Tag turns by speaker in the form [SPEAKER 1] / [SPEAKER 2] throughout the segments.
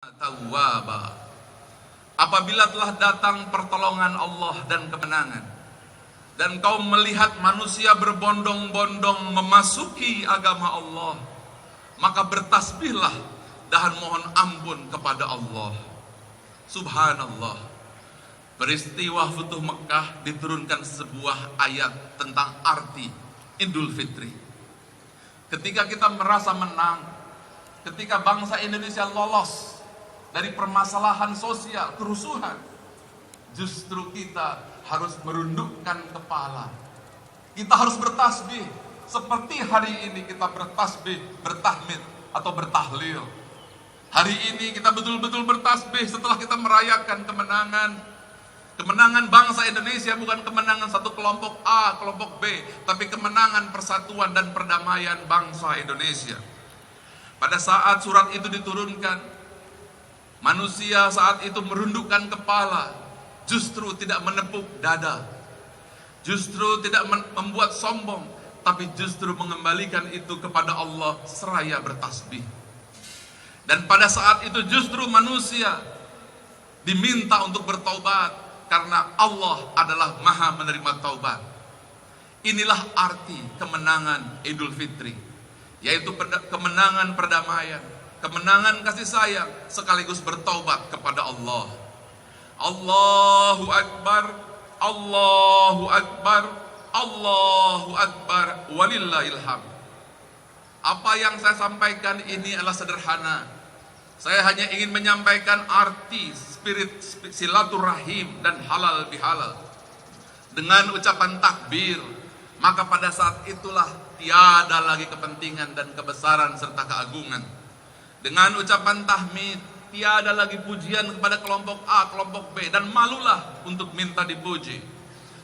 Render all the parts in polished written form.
[SPEAKER 1] Tawwaba. Apabila telah datang pertolongan Allah dan kemenangan, dan kau melihat manusia berbondong-bondong memasuki agama Allah, maka bertasbihlah dan mohon ampun kepada Allah. Subhanallah. Peristiwa Futuh Mekah diturunkan sebuah ayat tentang arti Idul Fitri. Ketika kita merasa menang, ketika bangsa Indonesia lolos dari permasalahan sosial, kerusuhan, justru kita harus merundukkan kepala. Kita harus bertasbih seperti hari ini kita bertasbih, bertahmid atau bertahlil. Hari ini kita betul-betul bertasbih setelah kita merayakan kemenangan. Kemenangan bangsa Indonesia bukan kemenangan satu kelompok A, kelompok B, tapi kemenangan persatuan dan perdamaian bangsa Indonesia. Pada saat surat itu diturunkan, manusia saat itu merundukkan kepala, justru tidak menepuk dada, justru tidak membuat sombong, tapi justru mengembalikan itu kepada Allah seraya bertasbih. Dan pada saat itu justru manusia diminta untuk bertaubat, karena Allah adalah Maha menerima taubat. Inilah arti kemenangan Idul Fitri, yaitu kemenangan perdamaian, kemenangan kasih sayang, sekaligus bertaubat kepada Allah. Allahu Akbar, Allahu Akbar, Allahu Akbar, walillahil hamd. Apa yang saya sampaikan ini adalah sederhana. Saya hanya ingin menyampaikan arti spirit silaturahim dan halal bihalal. Dengan ucapan takbir, maka pada saat itulah tiada lagi kepentingan dan kebesaran serta keagungan. Dengan ucapan tahmid, tiada lagi pujian kepada kelompok A, kelompok B, dan malulah untuk minta dipuji.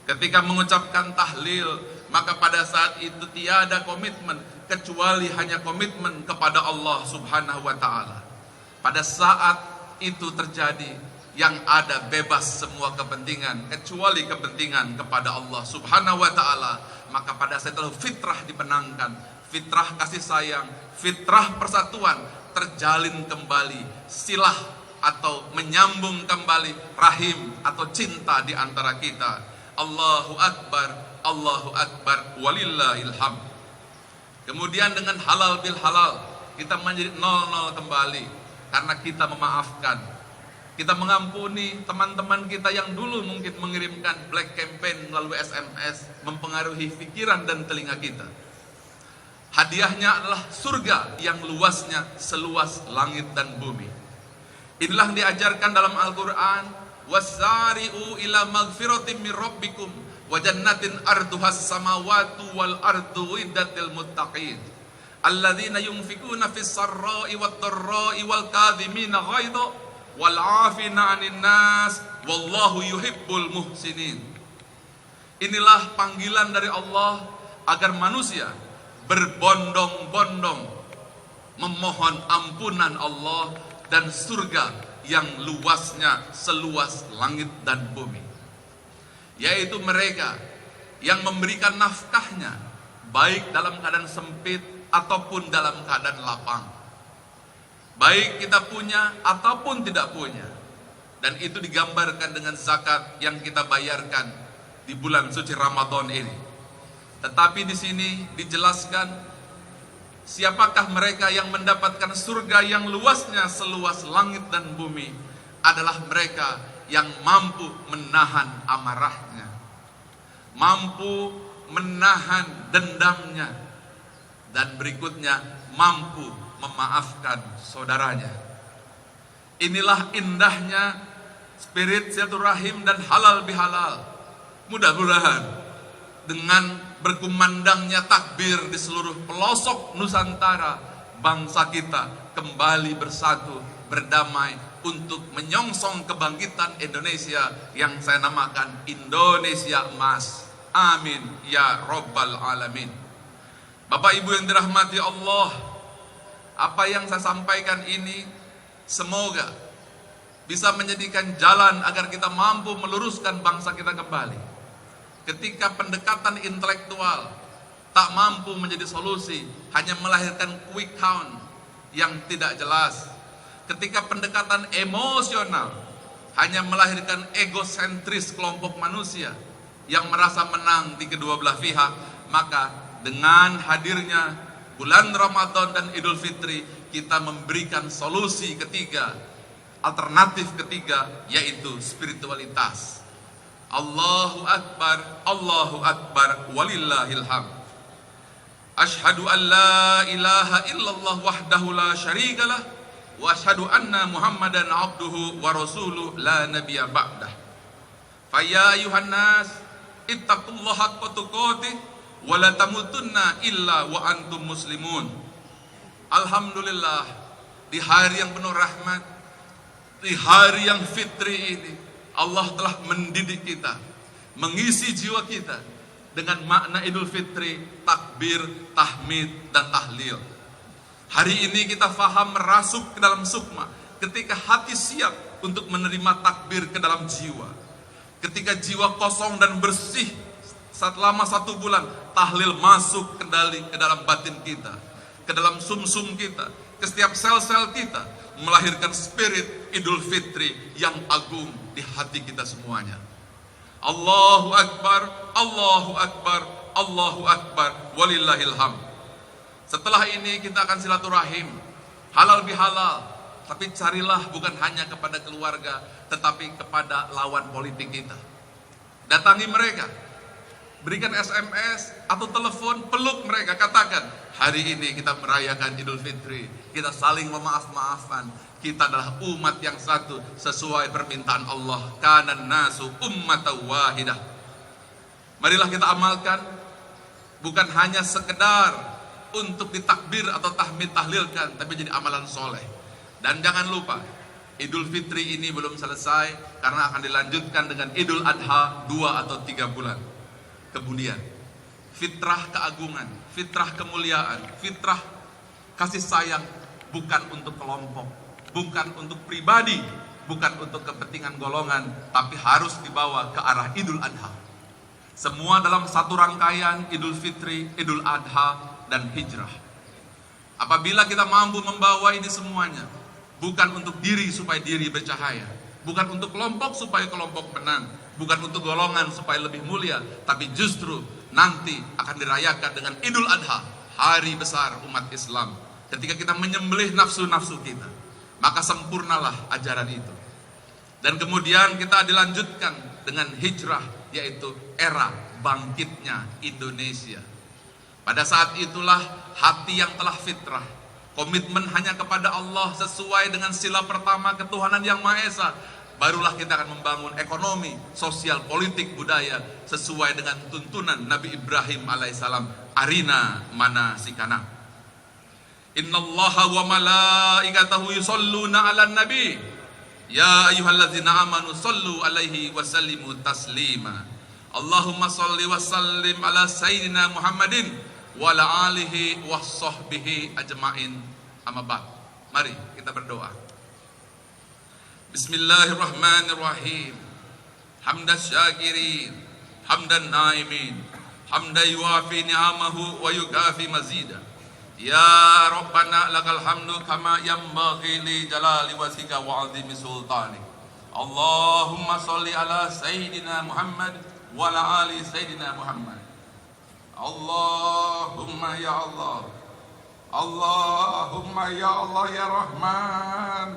[SPEAKER 1] Ketika mengucapkan tahlil, maka pada saat itu tiada komitmen kecuali hanya komitmen kepada Allah Subhanahu wa taala. Pada saat itu terjadi, yang ada bebas semua kepentingan kecuali kepentingan kepada Allah Subhanahu wa taala. Maka pada saat itu fitrah dimenangkan, fitrah kasih sayang, fitrah persatuan, terjalin kembali silah atau menyambung kembali rahim atau cinta di antara kita. Allahu Akbar, Allahu Akbar, walillahil hamd. Kemudian dengan halal bil halal, kita menjadi 00 kembali. Karena kita memaafkan, kita mengampuni teman-teman kita yang dulu mungkin mengirimkan black campaign melalui SMS, mempengaruhi pikiran dan telinga kita. Hadiahnya adalah surga yang luasnya seluas langit dan bumi. Inilah yang diajarkan dalam Al-Quran. Wasari'u ila magfiratim min rabbikum wa jannatin arduhas samawati wal ardu iddatil muttaqin alladzina yunfikuna fis sarra'i wad dharra'i wal kadhimina ghaidha wal 'afina 'anil nas wallahu yuhibbul muhsinin. Inilah panggilan dari Allah agar manusia berbondong-bondong memohon ampunan Allah dan surga yang luasnya seluas langit dan bumi, yaitu mereka yang memberikan nafkahnya baik dalam keadaan sempit ataupun dalam keadaan lapang, baik kita punya ataupun tidak punya. Dan itu digambarkan dengan zakat yang kita bayarkan di bulan suci Ramadan ini. Tetapi di sini dijelaskan siapakah mereka yang mendapatkan surga yang luasnya seluas langit dan bumi, adalah mereka yang mampu menahan amarahnya, mampu menahan dendamnya, dan berikutnya mampu memaafkan saudaranya. Inilah indahnya spirit silaturahim dan halal bihalal. Mudah-mudahan dengan berkumandangnya takbir di seluruh pelosok Nusantara, bangsa kita kembali bersatu, berdamai untuk menyongsong kebangkitan Indonesia yang saya namakan Indonesia Emas. Amin ya Rabbal Alamin. Bapak Ibu yang dirahmati Allah, apa yang saya sampaikan ini semoga bisa menjadikan jalan agar kita mampu meluruskan bangsa kita kembali. Ketika pendekatan intelektual tak mampu menjadi solusi, hanya melahirkan quick count yang tidak jelas, ketika pendekatan emosional hanya melahirkan egosentris kelompok manusia yang merasa menang di kedua belah pihak, maka dengan hadirnya bulan Ramadan dan Idul Fitri, kita memberikan solusi ketiga, alternatif ketiga, yaitu spiritualitas. Allahu Akbar, walillahil hamd. Ashhadu an la ilaha illallah wahdahu la syarikalah, wa ashhadu anna Muhammadan abduhu wa rasuluh la nabiyya ba'dah. Fa ya ayuhan nas ittaqullaha haqqa tuqatih wa la tamutunna illa wa antum muslimun. Alhamdulillah, di hari yang penuh rahmat, di hari yang fitri ini, Allah telah mendidik kita, mengisi jiwa kita dengan makna Idul Fitri, takbir, tahmid, dan tahlil. Hari ini kita faham merasuk ke dalam sukma ketika hati siap untuk menerima takbir ke dalam jiwa. Ketika jiwa kosong dan bersih selama 1 bulan, tahlil masuk kendali ke dalam batin kita, ke dalam sumsum kita, ke setiap sel-sel kita, melahirkan spirit Idul Fitri yang agung di hati kita semuanya. Allahu Akbar, Allahu Akbar, Allahu Akbar, walillahil hamd. Setelah ini kita akan silaturahim, halal bihalal, tapi carilah bukan hanya kepada keluarga, tetapi kepada lawan politik kita. Datangi mereka, berikan SMS atau telepon, peluk mereka, katakan, hari ini kita merayakan Idul Fitri, kita saling memaaf-maafkan. Kita adalah umat yang satu sesuai permintaan Allah. Kanan nasu ummatan wahidah. Marilah kita amalkan, bukan hanya sekedar untuk ditakbir atau tahmid tahlilkan, tapi jadi amalan soleh. Dan jangan lupa, Idul Fitri ini belum selesai, karena akan dilanjutkan dengan Idul Adha 2 atau 3 bulan kemudian. Fitrah keagungan, fitrah kemuliaan, fitrah kasih sayang, bukan untuk kelompok, bukan untuk pribadi, bukan untuk kepentingan golongan, tapi harus dibawa ke arah Idul Adha. Semua dalam satu rangkaian Idul Fitri, Idul Adha, dan Hijrah. Apabila kita mampu membawa ini semuanya, bukan untuk diri supaya diri bercahaya, bukan untuk kelompok supaya kelompok menang, bukan untuk golongan supaya lebih mulia, tapi justru nanti akan dirayakan dengan Idul Adha, hari besar umat Islam. Ketika kita menyembelih nafsu-nafsu kita, maka sempurnalah ajaran itu. Dan kemudian kita dilanjutkan dengan hijrah, yaitu era bangkitnya Indonesia. Pada saat itulah hati yang telah fitrah, komitmen hanya kepada Allah sesuai dengan sila pertama ketuhanan yang Maha Esa, barulah kita akan membangun ekonomi, sosial, politik, budaya sesuai dengan tuntunan Nabi Ibrahim alaihissalam. Arina manasikana. Innallaha wa malaikatahu yusholluna 'alan nabi ya ayyuhalladzina amanu shollu 'alaihi wa sallimu taslima. Allahumma sholli wa sallim ala sayyidina Muhammadin wa ala alihi wa sahbihi ajmain. Amma ba'd. Mari kita berdoa. Bismillahirrahmanirrahim. Hamdan syakirin, hamdan naimin, hamdan yuafi ni'amahu wa yukafi mazida. Ya Rabbana lakal hamdu kama yanbaghi li jalali wajhika wa 'azimi sultanik. Allahumma sholli ala sayyidina Muhammad wa ala ali sayyidina Muhammad. Allahumma ya Allah, Allahumma ya Allah ya Rahman,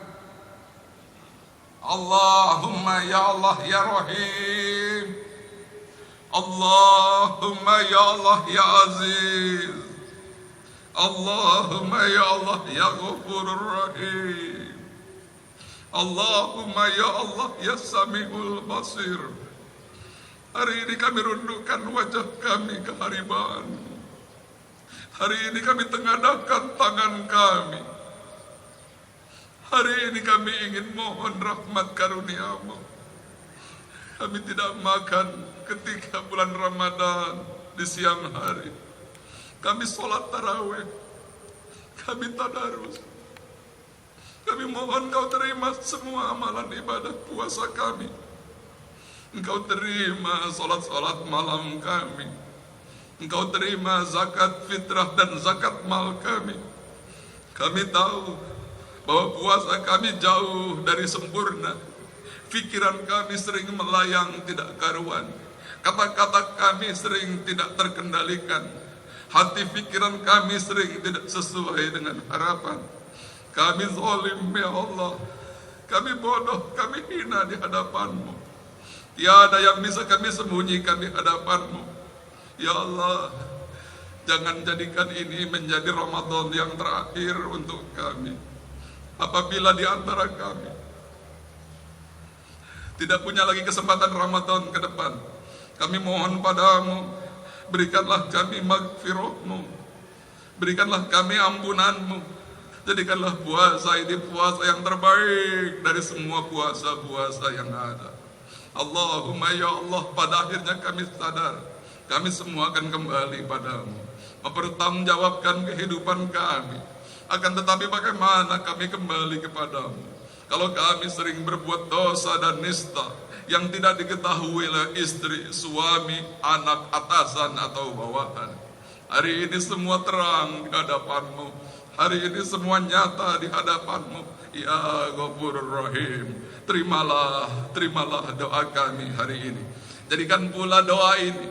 [SPEAKER 1] Allahumma ya Allah ya Rahim, Allahumma ya Allah ya Aziz, Allahumma ya Allah ya Ghafurur Rahim, Allahumma ya Allah ya Sami'ul Basir. Hari ini kami rundukkan wajah kami ke hariban. Hari ini kami tengadahkan tangan kami. Hari ini kami ingin mohon rahmat karunia-Mu. Kami tidak makan ketika bulan Ramadan di siang hari. Kami sholat tarawih, kami tadarus. Kami mohon Kau terima semua amalan ibadah puasa kami. Engkau terima sholat-sholat malam kami. Engkau terima zakat fitrah dan zakat mal kami. Kami tahu bahwa puasa kami jauh dari sempurna. Pikiran kami sering melayang tidak karuan. Kata-kata kami sering tidak terkendalikan. Hati pikiran kami sering tidak sesuai dengan harapan. Kami zalim ya Allah. Kami bodoh, kami hina di hadapan-Mu. Tiada yang bisa kami sembunyikan di hadapan-Mu. Ya Allah, jangan jadikan ini menjadi Ramadan yang terakhir untuk kami. Apabila di antara kami tidak punya lagi kesempatan Ramadan ke depan, kami mohon padamu, berikanlah kami maghfirah-Mu, berikanlah kami ampunan-Mu, jadikanlah puasa ini puasa yang terbaik dari semua puasa-puasa yang ada. Allahumma ya Allah, pada akhirnya kami sadar, kami semua akan kembali padamu, mempertanggungjawabkan kehidupan kami. Akan tetapi bagaimana kami kembali kepadamu kalau kami sering berbuat dosa dan nista yang tidak diketahui oleh istri, suami, anak, atasan atau bawahan? Hari ini semua terang di hadapan-Mu. Hari ini semua nyata di hadapan-Mu. Ya Ghafurur Rahim, terimalah doa kami hari ini. Jadikan pula doa ini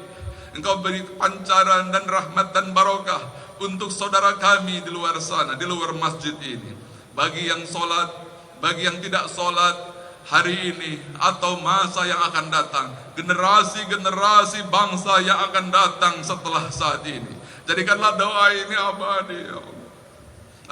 [SPEAKER 1] Engkau beri pancaran dan rahmat dan barokah untuk saudara kami di luar sana, di luar masjid ini. Bagi yang sholat, bagi yang tidak sholat, hari ini atau masa yang akan datang, generasi-generasi bangsa yang akan datang setelah saat ini. Jadikanlah doa ini abadi ya Allah,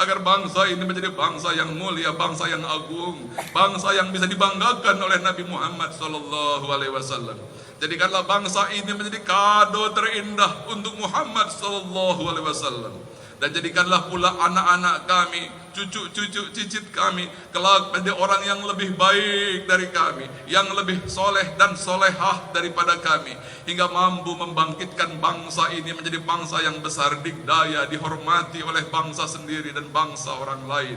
[SPEAKER 1] agar bangsa ini menjadi bangsa yang mulia, bangsa yang agung, bangsa yang bisa dibanggakan oleh Nabi Muhammad SAW. Jadikanlah bangsa ini menjadi kado terindah untuk Muhammad SAW. Dan jadikanlah pula anak-anak kami, cucu-cucu cicit kami kelak menjadi orang yang lebih baik dari kami, yang lebih soleh dan solehah daripada kami, hingga mampu membangkitkan bangsa ini menjadi bangsa yang besar dikdaya, dihormati oleh bangsa sendiri dan bangsa orang lain.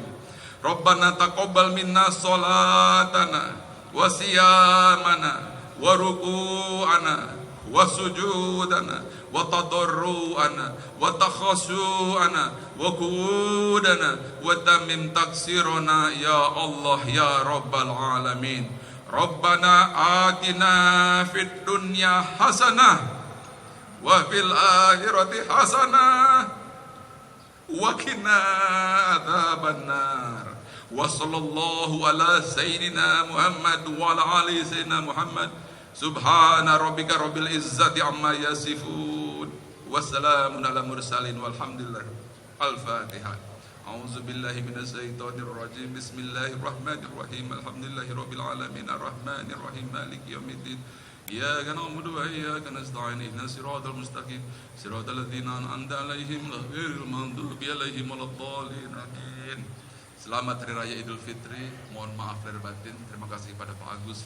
[SPEAKER 1] Rabbana taqabbal minna sholatana wa siyamana wa ruku'ana wa sujudana wa tadarru'ana wa takhashu'ana wa qudana wa tamim taksirona ya Allah ya Rabbal Alamin. Rabbana atina fid dunya hasanah wa fil akhirati hasanah wa qina adzabannar. Wa sallallahu ala sayyidina Muhammad wa ala ali sayyidina Muhammad. Subhana rabbika rabbil izzati amma yasifun. Wassalamun ala mursalin walhamdulillah. Al-Fatihah. A'udzu billahi minasy syaithanir rajim. Bismillahirrahmanirrahim. Alhamdulillahi rabbil alamin arrahmanir rahim maliki yaumiddin. Iyyaka na'budu wa iyyaka nasta'in. Ihdinas siratal mustaqim. Siratal ladzina an'amta 'alaihim ghairil maghdubi 'alaihim waladdallin. Amin. Selamat Hari Raya Idul Fitri. Mohon maaf lahir batin. Terima kasih kepada Pak Agus.